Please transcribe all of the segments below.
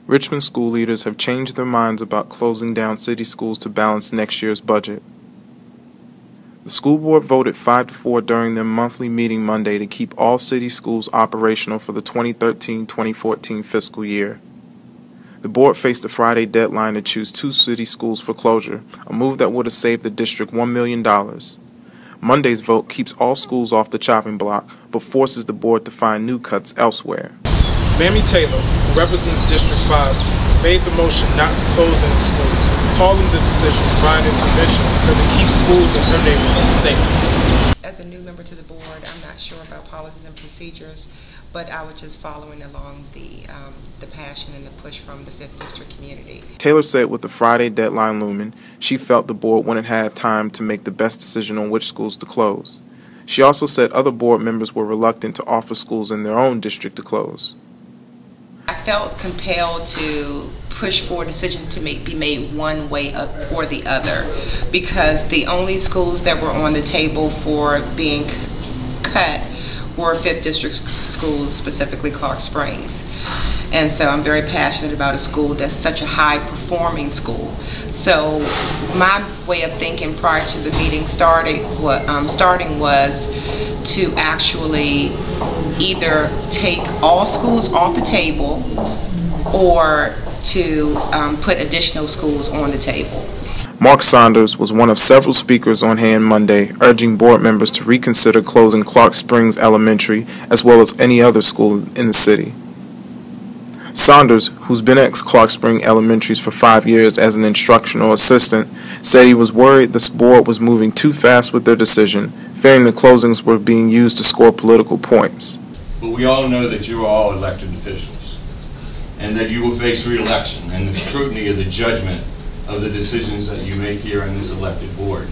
Richmond school leaders have changed their minds about closing down city schools to balance next year's budget. The school board voted 5-4 during their monthly meeting Monday to keep all city schools operational for the 2013-2014 fiscal year. The board faced a Friday deadline to choose 2 city schools for closure, a move that would have saved the district $1 million. Monday's vote keeps all schools off the chopping block, but forces the board to find new cuts elsewhere. Mamie Taylor, who represents District 5, made the motion not to close any schools, calling the decision divine intervention because it keeps schools in her neighborhood safe. As a new member to the board, I'm not sure about policies and procedures, but I was just following along the passion and the push from the 5th District community. Taylor said with the Friday deadline looming, she felt the board wouldn't have time to make the best decision on which schools to close. She also said other board members were reluctant to offer schools in their own district to close. I felt compelled to push for a decision to be made one way up or the other, because the only schools that were on the table for being cut were 5th District schools, specifically Clark Springs. And so I'm very passionate about a school that's such a high-performing school. So my way of thinking prior to the meeting starting was to actually either take all schools off the table or to put additional schools on the table. Mark Saunders was one of several speakers on hand Monday, urging board members to reconsider closing Clark Springs Elementary as well as any other school in the city. Saunders, who's been at Clark Springs Elementaries for 5 years as an instructional assistant, said he was worried this board was moving too fast with their decision, fearing the closings were being used to score political points. But we all know that you are all elected officials, and that you will face re-election and the scrutiny of the judgment of the decisions that you make here on this elected board.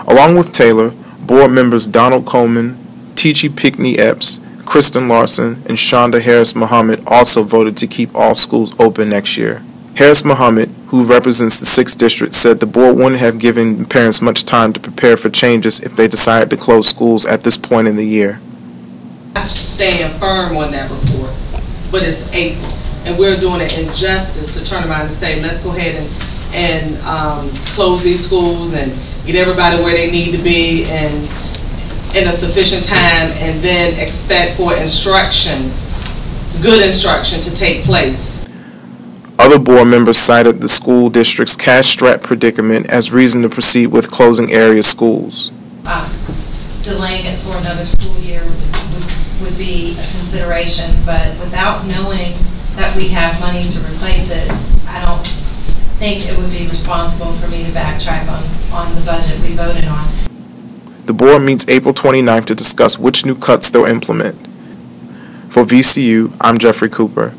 Along with Taylor, board members Donald Coleman, T.G. Pickney Epps, Kristen Larson, and Shonda Harris Muhammad also voted to keep all schools open next year. Harris Muhammad, who represents the 6th District, said the board wouldn't have given parents much time to prepare for changes if they decided to close schools at this point in the year. I stand firm on that report, but it's April, and we're doing an injustice to turn around and say, let's go ahead and close these schools and get everybody where they need to be and in a sufficient time, and then expect for instruction, good instruction, to take place. Other board members cited the school district's cash-strapped predicament as reason to proceed with closing area schools. Delaying it for another school year would be a consideration, but without knowing that we have money to replace it, I don't think it would be responsible for me to backtrack on the budget we voted on. The board meets April 29th to discuss which new cuts they'll implement. For VCU, I'm Jeffrey Cooper.